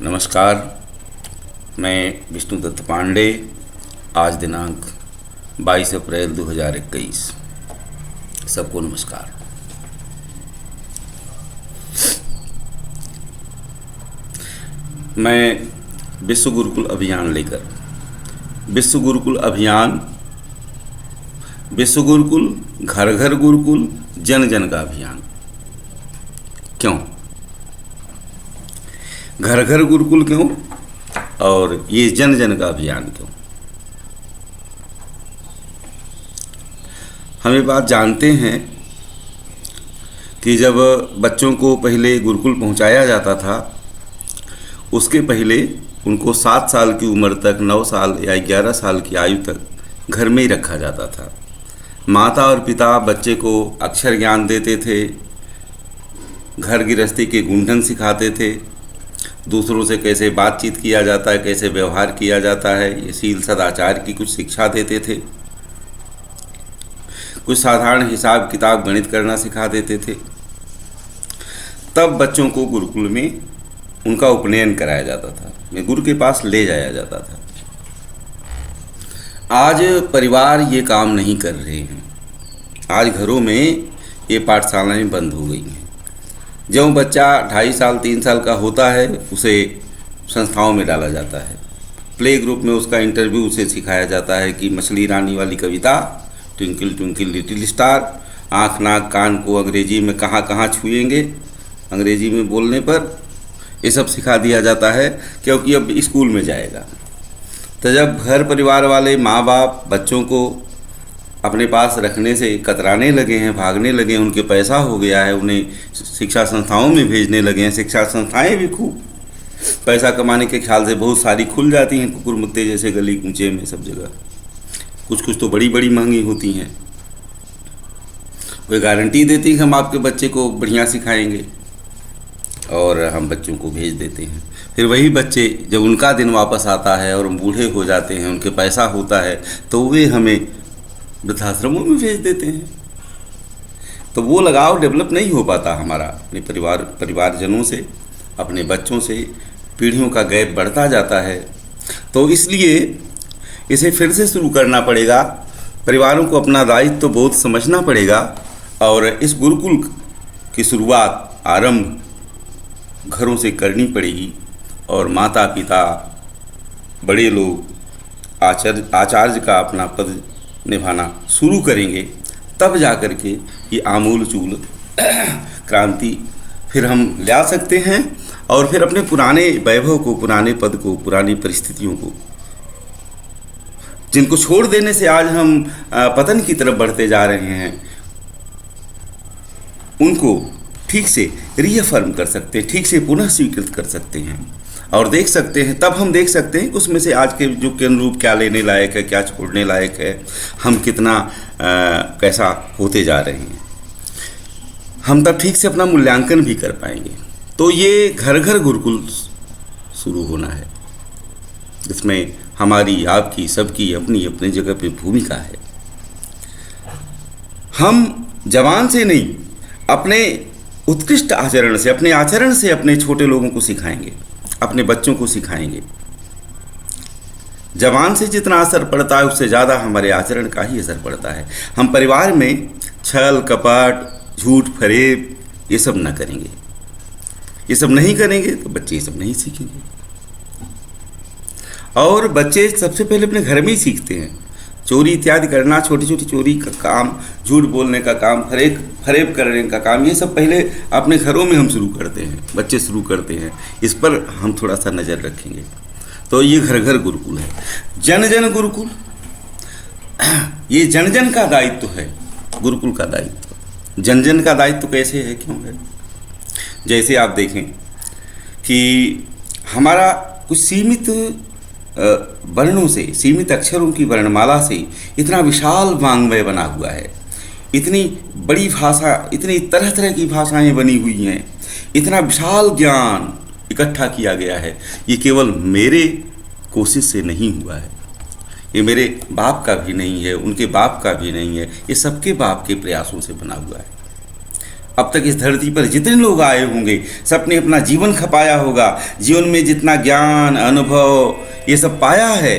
नमस्कार। मैं विष्णुदत्त पांडे। आज दिनांक 22 अप्रैल 2021। सबको नमस्कार। मैं विश्व गुरुकुल अभियान लेकर विश्व गुरुकुल अभियान, विश्व गुरुकुल, घर घर गुरुकुल, जन जन का अभियान। क्यों घर घर गुरुकुल, क्यों और ये जन जन का अभियान क्यों? हम ये बात जानते हैं कि जब बच्चों को पहले गुरुकुल पहुंचाया जाता था, उसके पहले उनको 7 साल की उम्र तक, 9 साल या 11 साल की आयु तक घर में ही रखा जाता था। माता और पिता बच्चे को अक्षर ज्ञान देते थे, घर गृहस्थी के गुण ढंग सिखाते थे, दूसरों से कैसे बातचीत किया जाता है, कैसे व्यवहार किया जाता है, ये शील सदाचार की कुछ शिक्षा देते थे। कुछ साधारण हिसाब किताब गणित करना सिखा देते थे। तब बच्चों को गुरुकुल में उनका उपनयन कराया जाता था, में गुरु के पास ले जाया जाता था। आज परिवार ये काम नहीं कर रहे हैं। आज घरों में ये पाठशालाएं बंद हो गई हैं। जब बच्चा 2.5 साल 3 साल का होता है, उसे संस्थाओं में डाला जाता है। प्ले ग्रुप में उसका इंटरव्यू उसे सिखाया जाता है कि मछली रानी वाली कविता, ट्विंकल ट्विंकल लिटिल स्टार, आँख नाक कान को अंग्रेजी में कहाँ कहाँ छुएंगे, अंग्रेजी में बोलने पर ये सब सिखा दिया जाता है, क्योंकि अब स्कूल में जाएगा। तो जब घर परिवार वाले माँ बाप बच्चों को अपने पास रखने से कतराने लगे हैं, भागने लगे हैं, उनके पैसा हो गया है, उन्हें शिक्षा संस्थाओं में भेजने लगे हैं। शिक्षा संस्थाएं भी खूब पैसा कमाने के ख्याल से बहुत सारी खुल जाती हैं, कुकुर मुत्ते जैसे गली कूचे में सब जगह। कुछ कुछ तो बड़ी बड़ी महंगी होती हैं। कोई गारंटी देती है कि हम आपके बच्चे को बढ़िया सिखाएंगे, और हम बच्चों को भेज देते हैं। फिर वही बच्चे जब उनका दिन वापस आता है और हम बूढ़े हो जाते हैं, उनके पैसा होता है, तो वे हमें वृद्धाश्रमों में भेज देते हैं। तो वो लगाव डेवलप नहीं हो पाता हमारा अपने परिवारजनों से, अपने बच्चों से। पीढ़ियों का गैप बढ़ता जाता है। तो इसलिए इसे फिर से शुरू करना पड़ेगा। परिवारों को अपना दायित्व बहुत समझना पड़ेगा, और इस गुरुकुल की शुरुआत, आरंभ घरों से करनी पड़ेगी। और माता पिता, बड़े लोग, आचार्य का अपना पद निभाना शुरू करेंगे, तब जा कर के ये आमूल चूल क्रांति फिर हम ला सकते हैं। और फिर अपने पुराने वैभव को, पुराने पद को, पुरानी परिस्थितियों को, जिनको छोड़ देने से आज हम पतन की तरफ बढ़ते जा रहे हैं, उनको ठीक से रीअफर्म कर सकते हैं, ठीक से पुनः स्वीकृत कर सकते हैं, और देख सकते हैं। तब हम देख सकते हैं कि उसमें से आज के युग के अनुरूप क्या लेने लायक है, क्या छोड़ने लायक है, हम कितना कैसा होते जा रहे हैं। हम तब ठीक से अपना मूल्यांकन भी कर पाएंगे। तो ये घर घर गुरुकुल शुरू होना है, जिसमें हमारी, आपकी, सबकी अपनी अपनी जगह पे भूमिका है। हम जवान से नहीं, अपने उत्कृष्ट आचरण से, अपने आचरण से अपने छोटे लोगों को सिखाएंगे, अपने बच्चों को सिखाएंगे। जवान से जितना असर पड़ता है, उससे ज़्यादा हमारे आचरण का ही असर पड़ता है। हम परिवार में छल कपट, झूठ फरेब ये सब ना करेंगे। ये सब नहीं करेंगे तो बच्चे ये सब नहीं सीखेंगे। और बच्चे सबसे पहले अपने घर में ही सीखते हैं। चोरी इत्यादि करना, छोटी छोटी चोरी का काम, झूठ बोलने का काम, फरेब करने का काम, ये सब पहले अपने घरों में हम शुरू करते हैं, बच्चे शुरू करते हैं। इस पर हम थोड़ा सा नज़र रखेंगे। तो ये घर घर गुरुकुल है। जन जन गुरुकुल, ये जन जन का दायित्व है, गुरुकुल का दायित्व। जन जन का दायित्व कैसे है, क्यों है? जैसे आप देखें कि हमारा कुछ सीमित वर्णों से, सीमित अक्षरों की वर्णमाला से इतना विशाल वाङ्मय बना हुआ है, इतनी बड़ी भाषा, इतनी तरह तरह की भाषाएं बनी हुई हैं, इतना विशाल ज्ञान इकट्ठा किया गया है। ये केवल मेरे कोशिश से नहीं हुआ है, ये मेरे बाप का भी नहीं है, उनके बाप का भी नहीं है, ये सबके बाप के प्रयासों से बना हुआ है। अब तक इस धरती पर जितने लोग आए होंगे सबने अपना जीवन खपाया होगा, जीवन में जितना ज्ञान अनुभव ये सब पाया है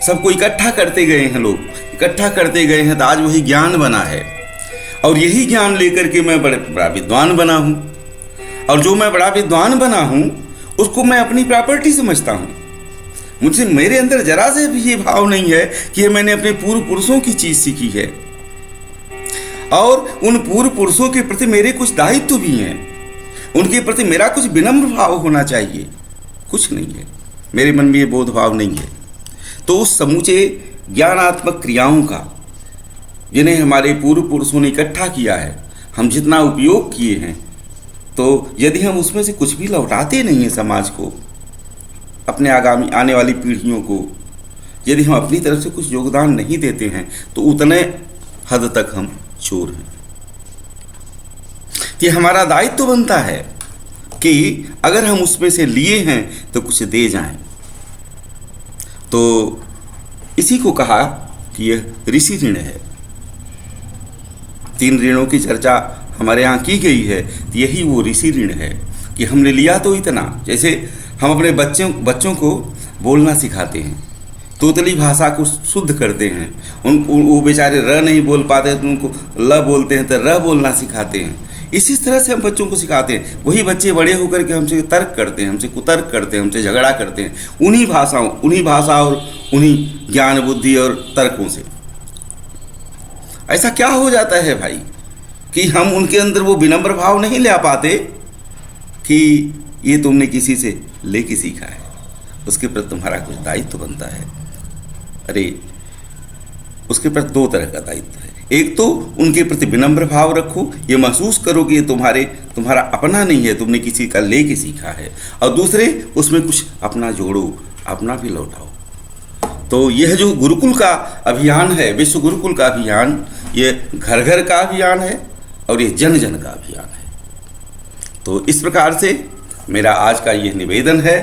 सबको इकट्ठा करते गए हैं, लोग इकट्ठा करते गए हैं, तो आज वही ज्ञान बना है। और यही ज्ञान लेकर के मैं बड़ा विद्वान बना हूँ, और जो मैं बड़ा विद्वान बना हूँ उसको मैं अपनी प्रॉपर्टी समझता हूँ। मुझे मेरे अंदर जरा से भी ये भाव नहीं है कि ये मैंने अपने पूर्व पुरुषों की चीज़ सीखी है, और उन पूर्व पुरुषों के प्रति मेरे कुछ दायित्व भी हैं, उनके प्रति मेरा कुछ विनम्र भाव होना चाहिए। कुछ नहीं है, मेरे मन में ये बोध भाव नहीं है। तो उस समूचे ज्ञानात्मक क्रियाओं का जिन्हें हमारे पूर्व पुरुषों ने इकट्ठा किया है, हम जितना उपयोग किए हैं, तो यदि हम उसमें से कुछ भी लौटाते नहीं हैं समाज को, अपने आगामी आने वाली पीढ़ियों को, यदि हम अपनी तरफ से कुछ योगदान नहीं देते हैं, तो उतने हद तक हम चोर हैं। ये हमारा दायित्व बनता है कि अगर हम उसमें से लिए हैं तो कुछ दे जाएं। तो इसी को कहा कि यह ऋषि ऋण है। 3 ऋणों की चर्चा हमारे यहाँ की गई है, तो यही वो ऋषि ऋण है कि हमने लिया तो इतना। जैसे हम अपने बच्चों को बोलना सिखाते हैं, तोतली भाषा को शुद्ध करते हैं, वो बेचारे र नहीं बोल पाते तो उनको ल बोलते हैं, तो र बोलना सिखाते हैं। इसी तरह से हम बच्चों को सिखाते हैं। वही बच्चे बड़े होकर के हमसे तर्क करते हैं, हमसे कुतर्क करते हैं, हमसे झगड़ा करते हैं, उन्हीं भाषा और उन्हीं ज्ञान बुद्धि और तर्कों से। ऐसा क्या हो जाता है भाई कि हम उनके अंदर वो विनम्र भाव नहीं ले आ पाते कि ये तुमने किसी से लेके सीखा है, उसके प्रति तुम्हारा कुछ दायित्व बनता है। अरे उसके प्रति 2 तरह का दायित्व है। एक तो उनके प्रति विनम्र भाव रखो, ये महसूस करो कि ये तुम्हारा अपना नहीं है, तुमने किसी का लेके सीखा है, और दूसरे उसमें कुछ अपना जोड़ो, अपना भी लौटाओ। तो यह जो गुरुकुल का अभियान है, विश्व गुरुकुल का अभियान, ये घर घर का अभियान है और ये जन जन का अभियान है। तो इस प्रकार से मेरा आज का यह निवेदन है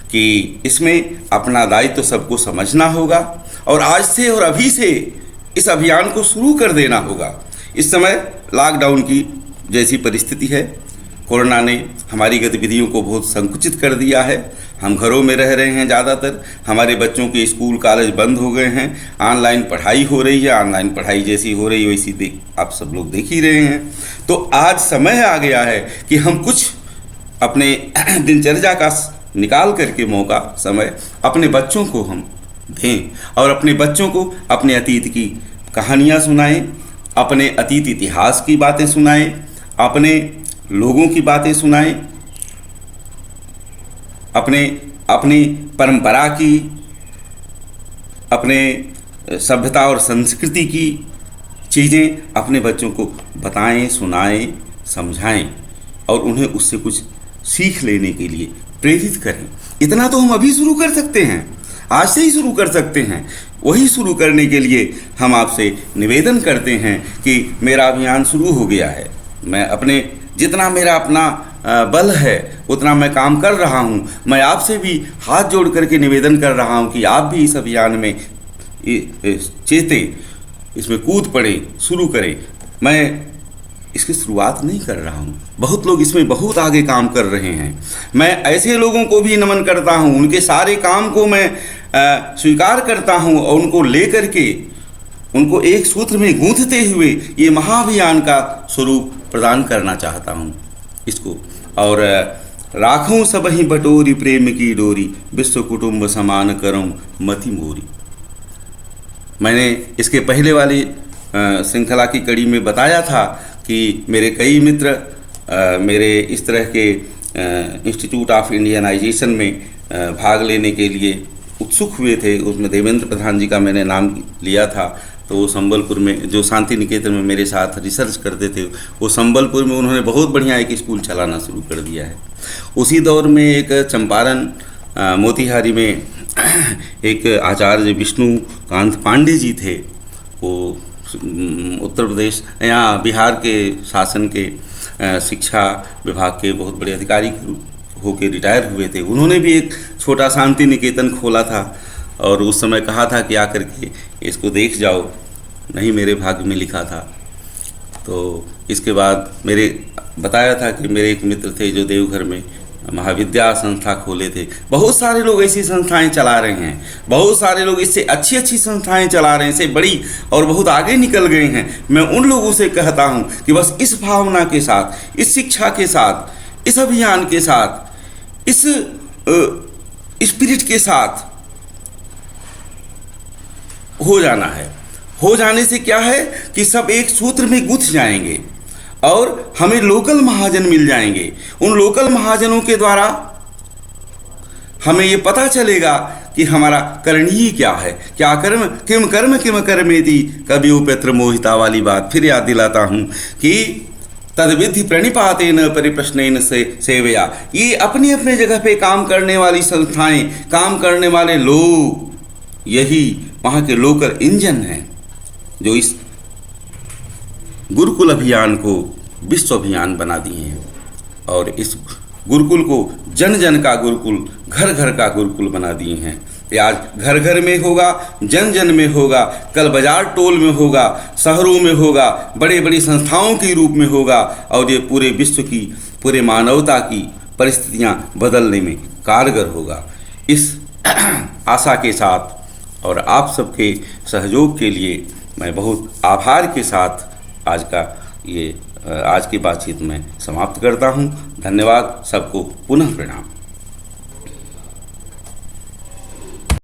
कि इसमें अपना दायित्व सबको समझना होगा, और आज से और अभी से इस अभियान को शुरू कर देना होगा। इस समय लॉकडाउन की जैसी परिस्थिति है, कोरोना ने हमारी गतिविधियों को बहुत संकुचित कर दिया है। हम घरों में रह रहे हैं ज़्यादातर, हमारे बच्चों के स्कूल कॉलेज बंद हो गए हैं, ऑनलाइन पढ़ाई हो रही है। ऑनलाइन पढ़ाई जैसी हो रही है वैसी आप सब लोग देख ही रहे हैं। तो आज समय आ गया है कि हम कुछ अपने दिनचर्या का निकाल करके मौका समय अपने बच्चों को हम दें, और अपने बच्चों को अपने अतीत की कहानियाँ सुनाएं, अपने अतीत इतिहास की बातें सुनाएं, अपने लोगों की बातें सुनाएं, अपनी परंपरा की, अपने सभ्यता और संस्कृति की चीज़ें अपने बच्चों को बताएं, सुनाएं, समझाएं, और उन्हें उससे कुछ सीख लेने के लिए प्रेरित करें। इतना तो हम अभी शुरू कर सकते हैं, आज से ही शुरू कर सकते हैं। वही शुरू करने के लिए हम आपसे निवेदन करते हैं कि मेरा अभियान शुरू हो गया है। मैं जितना मेरा अपना बल है उतना मैं काम कर रहा हूँ। मैं आपसे भी हाथ जोड़ करके निवेदन कर रहा हूँ कि आप भी इस अभियान में चेतें, इसमें कूद पड़े, शुरू करें। मैं इसकी शुरुआत नहीं कर रहा हूँ, बहुत लोग इसमें बहुत आगे काम कर रहे हैं। मैं ऐसे लोगों को भी नमन करता हूँ, उनके सारे काम को मैं स्वीकार करता हूँ, और उनको लेकर के उनको एक सूत्र में गूंथते हुए ये महाअभियान का स्वरूप प्रदान करना चाहता हूँ इसको। और राखूं सबहि बटोरी प्रेम की डोरी, विश्व कुटुंब समान करऊं मति मोरी। मैंने इसके पहले वाली श्रृंखला की कड़ी में बताया था कि मेरे कई मित्र मेरे इस तरह के इंस्टीट्यूट ऑफ इंडियनाइजेशन में भाग लेने के लिए उत्सुक हुए थे। उसमें देवेंद्र प्रधान जी का मैंने नाम लिया था। तो वो संबलपुर में, जो शांति निकेतन में मेरे साथ रिसर्च करते थे, वो संबलपुर में उन्होंने बहुत बढ़िया एक स्कूल चलाना शुरू कर दिया है। उसी दौर में एक चंपारण मोतिहारी में एक आचार्य विष्णुकांत पांडे जी थे। वो उत्तर प्रदेश यहाँ बिहार के शासन के शिक्षा विभाग के बहुत बड़े अधिकारी होकर रिटायर हुए थे। उन्होंने भी एक छोटा शांति निकेतन खोला था, और उस समय कहा था कि आकर के इसको देख जाओ। नहीं मेरे भाग्य में लिखा था। तो इसके बाद मेरे बताया था कि मेरे एक मित्र थे जो देवघर में महाविद्या संस्था खोले थे। बहुत सारे लोग ऐसी संस्थाएं चला रहे हैं, बहुत सारे लोग इससे अच्छी अच्छी संस्थाएं चला रहे हैं, इससे बड़ी और बहुत आगे निकल गए हैं। मैं उन लोगों से कहता हूं कि बस इस भावना के साथ, इस शिक्षा के साथ, इस अभियान के साथ, इस स्पिरिट के साथ हो जाना है। हो जाने से क्या है कि सब एक सूत्र में गुंथ जाएंगे और हमें लोकल महाजन मिल जाएंगे। उन लोकल महाजनों के द्वारा हमें ये पता चलेगा कि हमारा करणीय क्या है, क्या कर्म किम कर्मेति। कवियोपेत्र मोहिता वाली बात फिर याद दिलाता हूँ कि तद्विधि प्रणिपातेन परिप्रश्नेन से सेवया। ये अपनी अपने जगह पे काम करने वाली संस्थाएं, काम करने वाले लोग, यही वहाँ के लोकल इंजन हैं जो इस गुरुकुल अभियान को विश्व अभियान बना दिए हैं और इस गुरुकुल को जन जन का गुरुकुल, घर घर का गुरुकुल बना दिए हैं। ये आज घर घर में होगा, जन जन में होगा, कल बाजार टोल में होगा, शहरों में होगा, बड़े बड़ी संस्थाओं के रूप में होगा और ये पूरे विश्व की, पूरे मानवता की परिस्थितियां बदलने में कारगर होगा। इस आशा के साथ और आप सबके सहयोग के लिए मैं बहुत आभार के साथ आज की बातचीत में समाप्त करता हूँ। धन्यवाद, सबको पुनः प्रणाम।